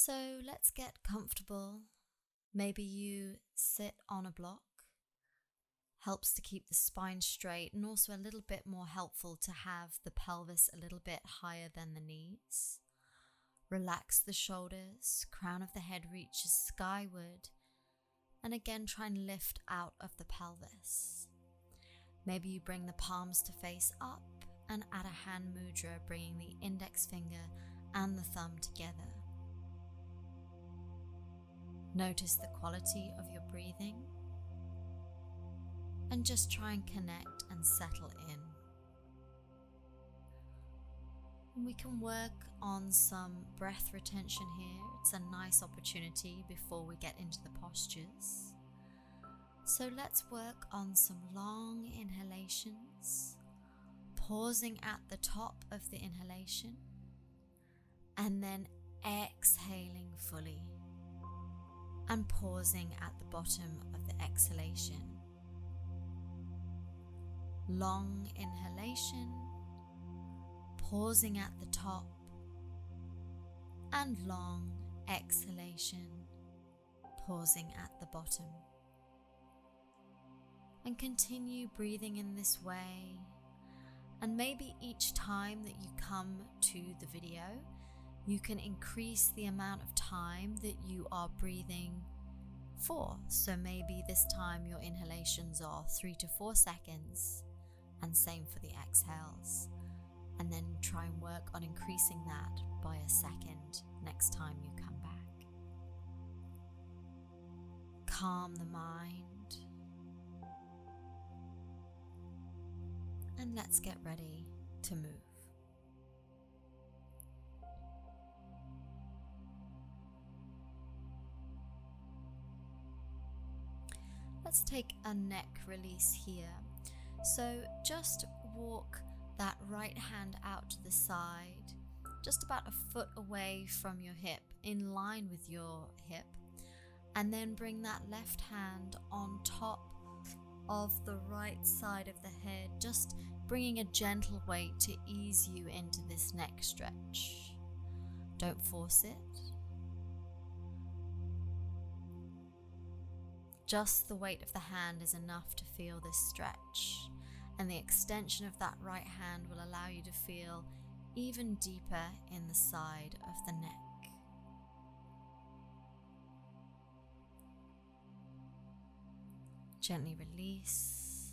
So let's get comfortable. Maybe you sit on a block. Helps to keep the spine straight, and also a little bit more helpful to have the pelvis a little bit higher than the knees. Relax the shoulders, crown of the head reaches skyward, and again try and lift out of the pelvis. Maybe you bring the palms to face up and add a hand mudra, bringing the index finger and the thumb together. Notice the quality of your breathing and just try and connect and settle in. And we can work on some breath retention here. It's a nice opportunity before we get into the postures. So let's work on some long inhalations, pausing at the top of the inhalation and then exhaling fully and pausing at the bottom of the exhalation. Long inhalation, pausing at the top, and long exhalation, pausing at the bottom. And continue breathing in this way, and maybe each time that you come to the video, you can increase the amount of time that you are breathing for. So maybe this time your inhalations are 3 to 4 seconds, and same for the exhales. And then try and work on increasing that by a second next time you come back. Calm the mind. And let's get ready to move. Let's take a neck release here. So just walk that right hand out to the side, just about a foot away from your hip, in line with your hip, and then bring that left hand on top of the right side of the head, just bringing a gentle weight to ease you into this neck stretch. Don't force it. Just the weight of the hand is enough to feel this stretch, and the extension of that right hand will allow you to feel even deeper in the side of the neck. Gently release.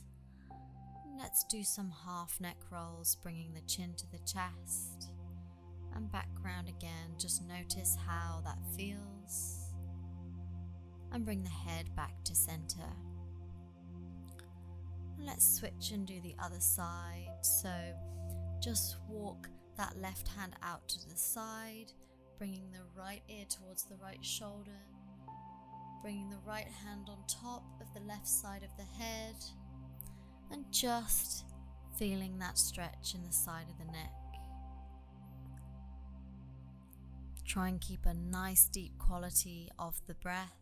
Let's do some half neck rolls, bringing the chin to the chest and back round again. Just notice how that feels. And bring the head back to center. Let's switch and do the other side. So just walk that left hand out to the side, bringing the right ear towards the right shoulder, bringing the right hand on top of the left side of the head, and just feeling that stretch in the side of the neck. Try and keep a nice deep quality of the breath.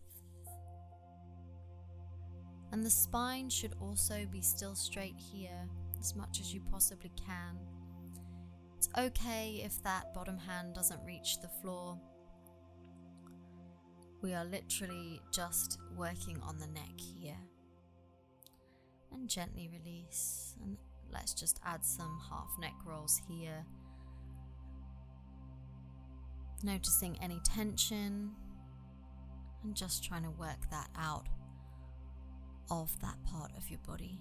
And the spine should also be still straight here as much as you possibly can. It's okay if that bottom hand doesn't reach the floor. We are literally just working on the neck here. And gently release. And let's just add some half neck rolls here. Noticing any tension and just trying to work that out of that part of your body.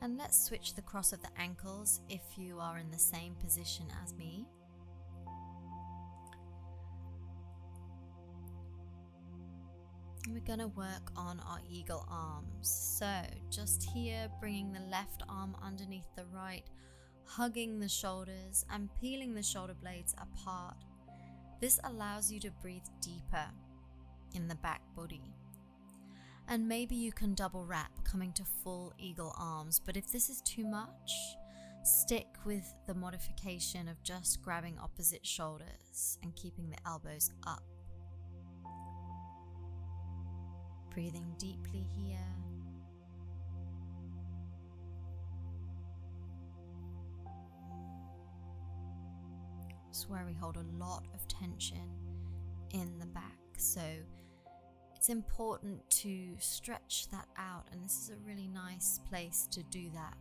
And let's switch the cross of the ankles if you are in the same position as me. We're going to work on our eagle arms. So just here, bringing the left arm underneath the right, hugging the shoulders and peeling the shoulder blades apart. This allows you to breathe deeper in the back body. And maybe you can double wrap, coming to full eagle arms. But if this is too much, stick with the modification of just grabbing opposite shoulders and keeping the elbows up. Breathing deeply here. where we hold a lot of tension in the back. So it's important to stretch that out, and this is a really nice place to do that.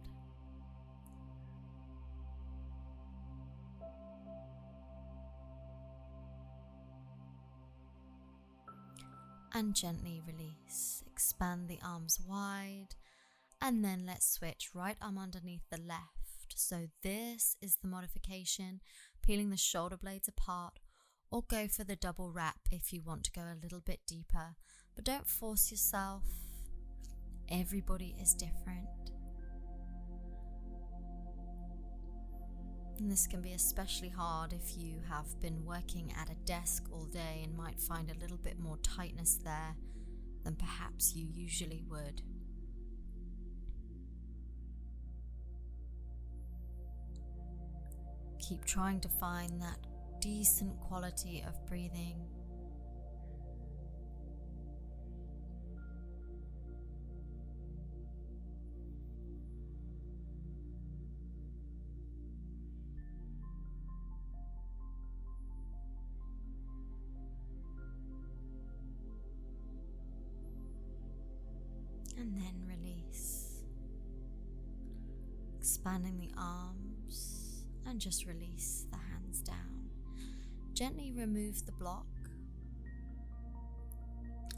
And gently release. Expand the arms wide, and then let's switch. Right arm underneath the left. So this is the modification, peeling the shoulder blades apart, or go for the double wrap if you want to go a little bit deeper. But don't force yourself. Everybody is different. And this can be especially hard if you have been working at a desk all day and might find a little bit more tightness there than perhaps you usually would. Keep trying to find that decent quality of breathing. And then release. Expanding the arms and just release the hands down. Gently remove the block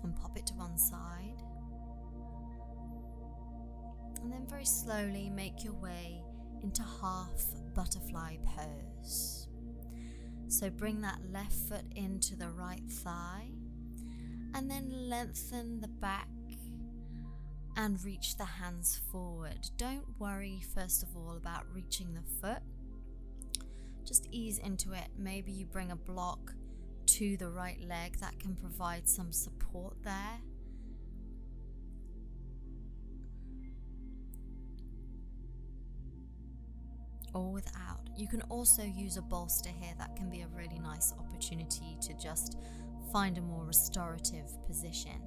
and pop it to one side. And then very slowly make your way into half butterfly pose. So bring that left foot into the right thigh and then lengthen the back and reach the hands forward. Don't worry first of all about reaching the foot. Just ease into it. Maybe you bring a block to the right leg that can provide some support there. Or without. You can also use a bolster here. That can be a really nice opportunity to just find a more restorative position.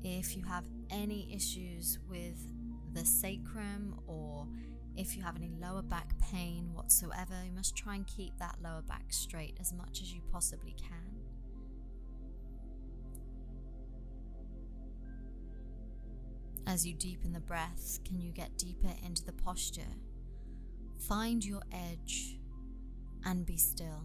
If you have any issues with the sacrum, or if you have any lower back pain whatsoever, you must try and keep that lower back straight as much as you possibly can. As you deepen the breath, can you get deeper into the posture? Find your edge and be still.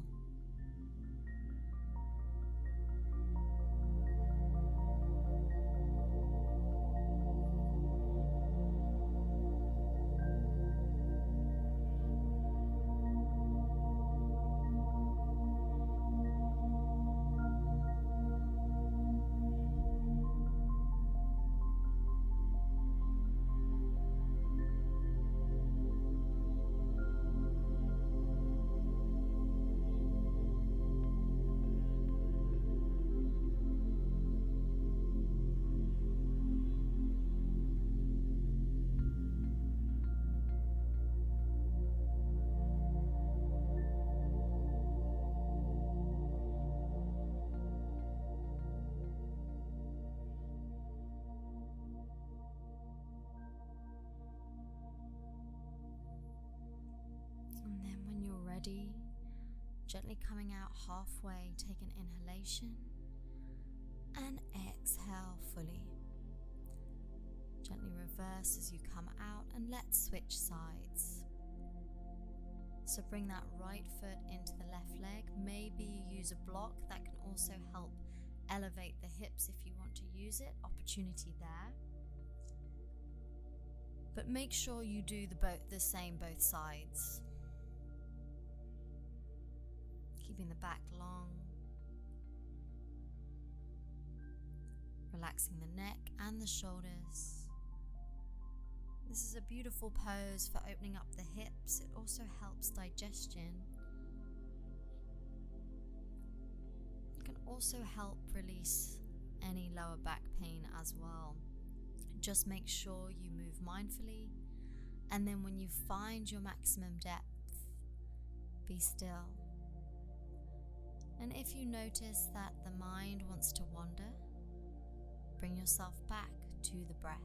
Gently coming out halfway, take an inhalation and exhale fully. Gently reverse as you come out and let's switch sides. So bring that right foot into the left leg. Maybe you use a block that can also help elevate the hips if you want to use it. Opportunity there. But make sure you do the same both sides. Keeping the back long, relaxing the neck and the shoulders. This is a beautiful pose for opening up the hips. It also helps digestion. It can also help release any lower back pain as well. Just make sure you move mindfully, and then when you find your maximum depth, be still. And if you notice that the mind wants to wander, bring yourself back to the breath.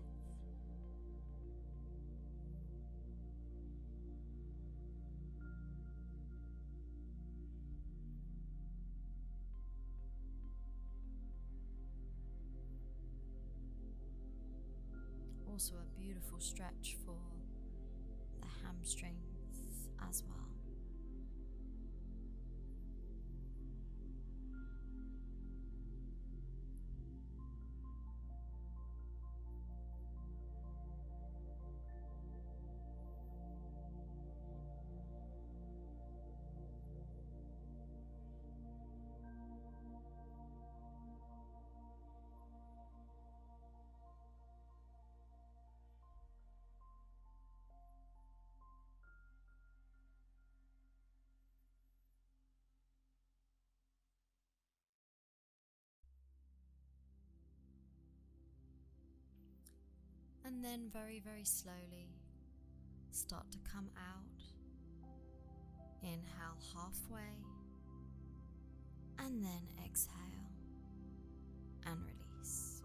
Also a beautiful stretch for the hamstrings as well. And then very, very slowly start to come out. Inhale halfway, and then exhale and release.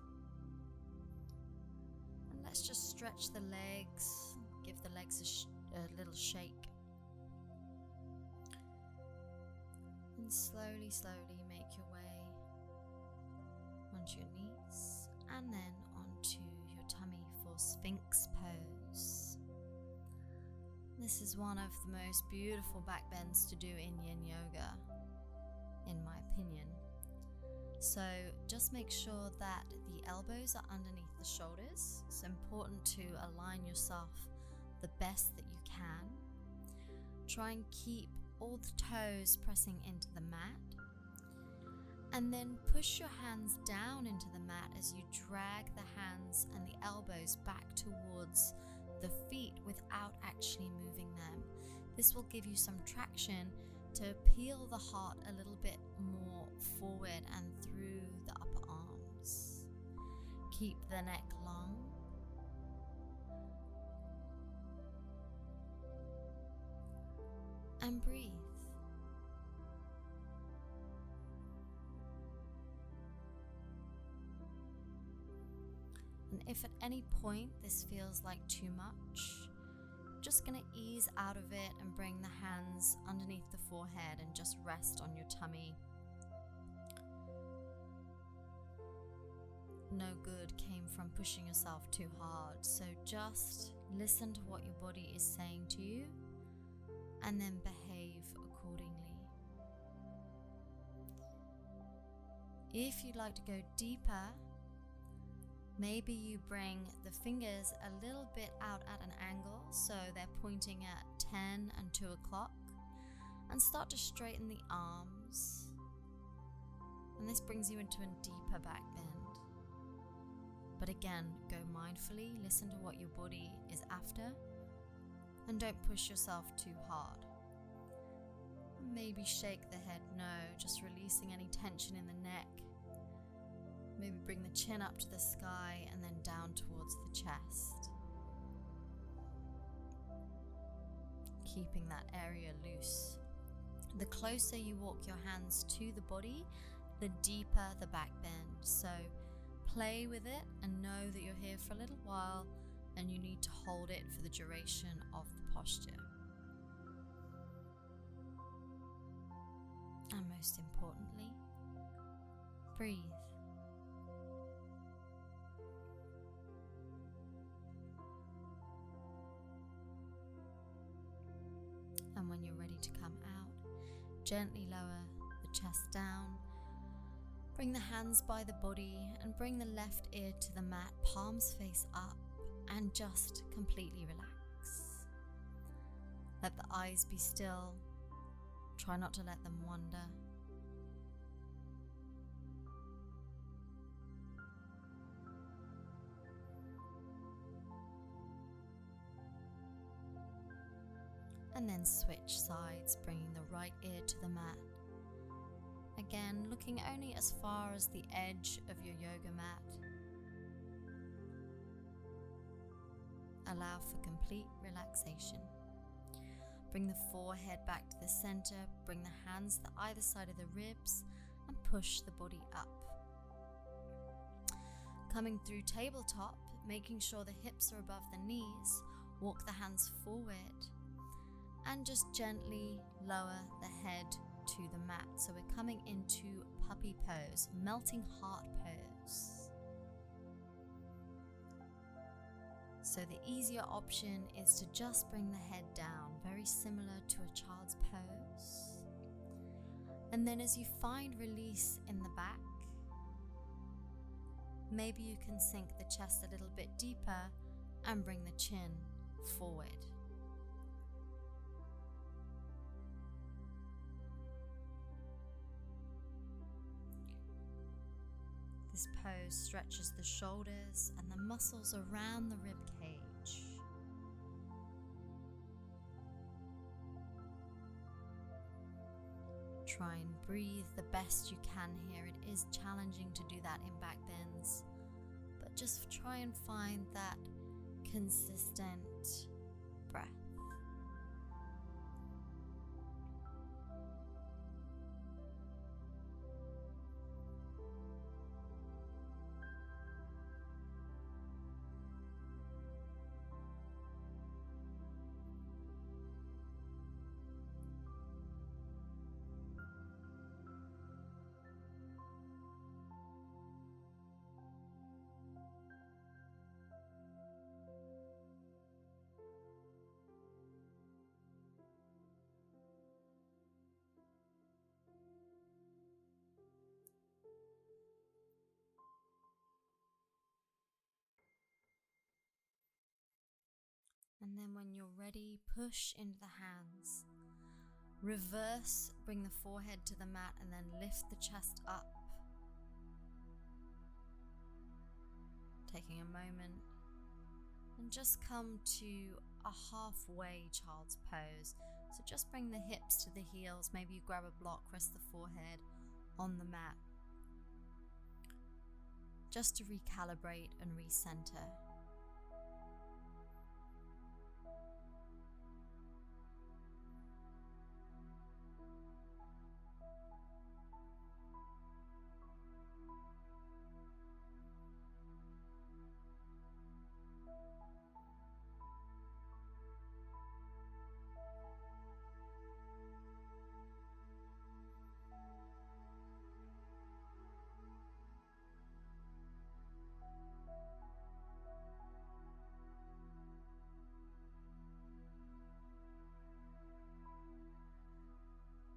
And let's just stretch the legs, give the legs a little shake. And slowly, slowly make your way onto your knees and then onto your tummy for Sphinx pose. This is one of the most beautiful back bends to do in Yin Yoga, in my opinion. So just make sure that the elbows are underneath the shoulders. It's important to align yourself the best that you can. Try and keep all the toes pressing into the mat. And then push your hands down into the mat as you drag the hands and the elbows back towards the feet without actually moving them. This will give you some traction to peel the heart a little bit more forward and through the upper arms. Keep the neck long. And breathe. And if at any point this feels like too much, just going to ease out of it and bring the hands underneath the forehead and just rest on your tummy. No good came from pushing yourself too hard, so just listen to what your body is saying to you and then behave accordingly. If you'd like to go deeper, maybe you bring the fingers a little bit out at an angle, so they're pointing at 10 and 2 o'clock, and start to straighten the arms. And this brings you into a deeper back bend. But again, go mindfully, listen to what your body is after, and don't push yourself too hard. Maybe shake the head no, just releasing any tension in the neck. Maybe bring the chin up to the sky and then down towards the chest. Keeping that area loose. The closer you walk your hands to the body, the deeper the back bend. So play with it and know that you're here for a little while and you need to hold it for the duration of the posture. And most importantly, breathe. And when you're ready to come out, gently lower the chest down. Bring the hands by the body and bring the left ear to the mat, palms face up, and just completely relax. Let the eyes be still. Try not to let them wander. And then switch sides, bringing the right ear to the mat. Again, looking only as far as the edge of your yoga mat. Allow for complete relaxation. Bring the forehead back to the center, bring the hands to either side of the ribs, and push the body up. Coming through tabletop, making sure the hips are above the knees, walk the hands forward, and just gently lower the head to the mat. So we're coming into puppy pose, melting heart pose. So the easier option is to just bring the head down, very similar to a child's pose. And then as you find release in the back, maybe you can sink the chest a little bit deeper and bring the chin forward. This pose stretches the shoulders and the muscles around the rib cage. Try and breathe the best you can here. It is challenging to do that in back bends, but just try and find that consistent breath. And then when you're ready, push into the hands. Reverse, bring the forehead to the mat and then lift the chest up. Taking a moment and just come to a halfway child's pose. So just bring the hips to the heels. Maybe you grab a block, rest the forehead on the mat. Just to recalibrate and recenter.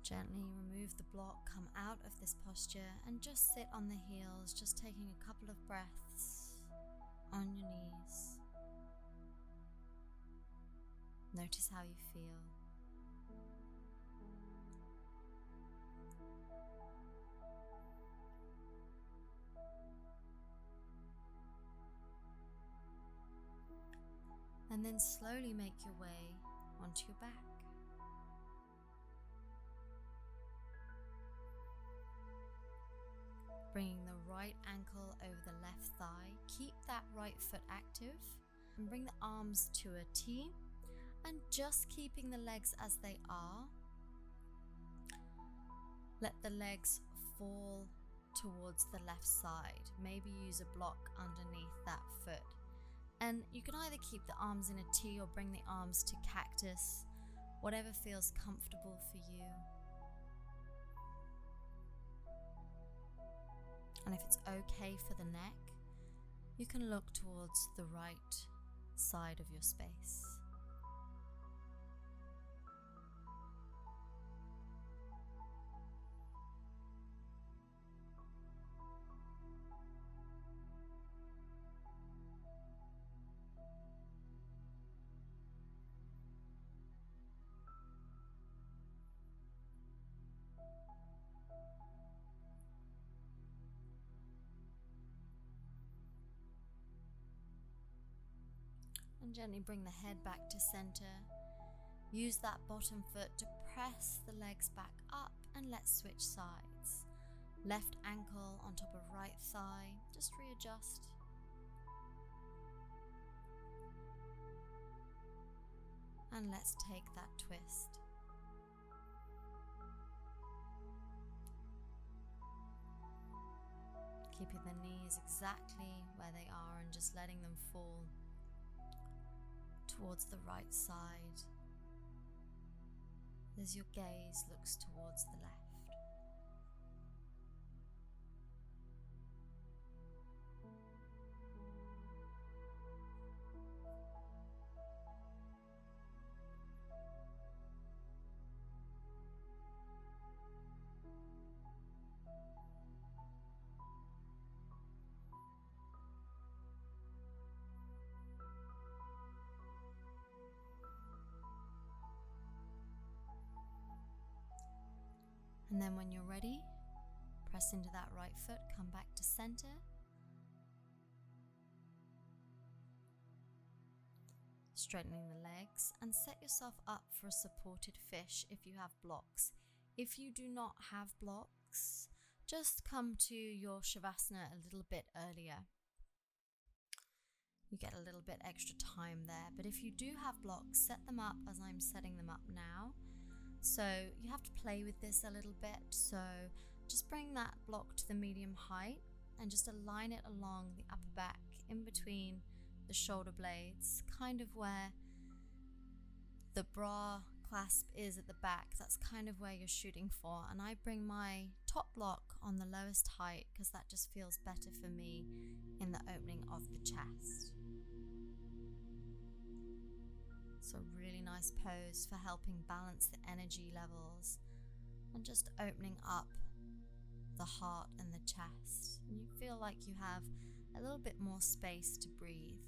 Gently remove the block, come out of this posture and just sit on the heels, just taking a couple of breaths on your knees. Notice how you feel. And then slowly make your way onto your back. Bringing the right ankle over the left thigh. Keep that right foot active and bring the arms to a T and just keeping the legs as they are. Let the legs fall towards the left side. Maybe use a block underneath that foot. And you can either keep the arms in a T or bring the arms to cactus, whatever feels comfortable for you. And if it's okay for the neck, you can look towards the right side of your space. And gently bring the head back to center. Use that bottom foot to press the legs back up and let's switch sides. Left ankle on top of right thigh. Just readjust. And let's take that twist. Keeping the knees exactly where they are and just letting them fall towards the right side as your gaze looks towards the left. And then when you're ready, press into that right foot, come back to center. Straightening the legs and set yourself up for a supported fish if you have blocks. If you do not have blocks, just come to your Shavasana a little bit earlier. You get a little bit extra time there, but if you do have blocks, set them up as I'm setting them up now. So you have to play with this a little bit, so just bring that block to the medium height and just align it along the upper back in between the shoulder blades, kind of where the bra clasp is at the back. That's kind of where you're shooting for, and I bring my top block on the lowest height because that just feels better for me in the opening of the chest. So really nice pose for helping balance the energy levels and just opening up the heart and the chest. And you feel like you have a little bit more space to breathe.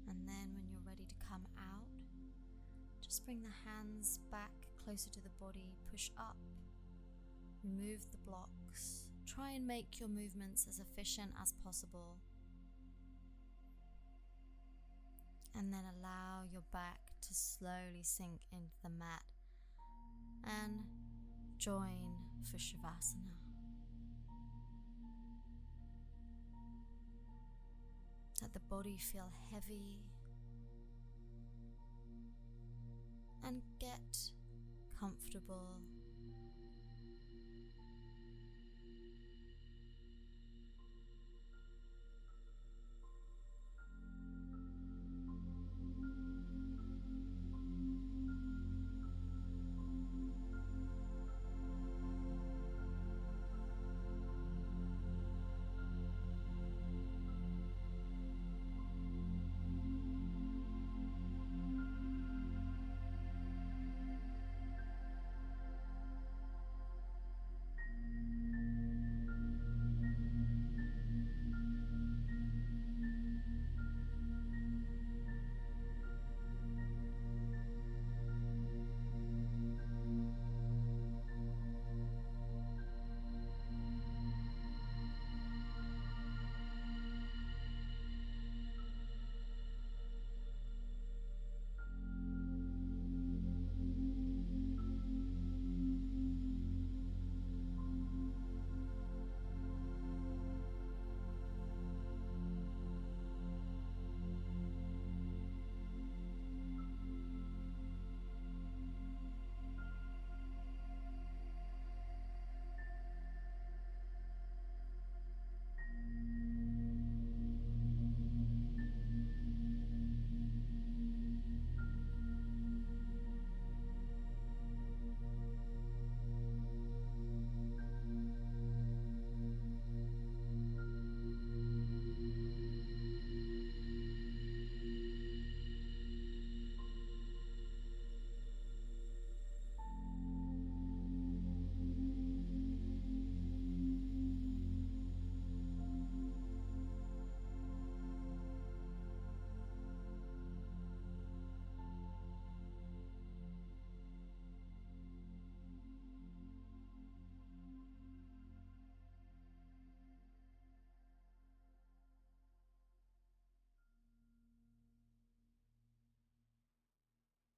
And then when you're ready to come out, just bring the hands back closer to the body, push up, remove the blocks. Try and make your movements as efficient as possible. And then allow your back to slowly sink into the mat and join for Shavasana. Let the body feel heavy and get comfortable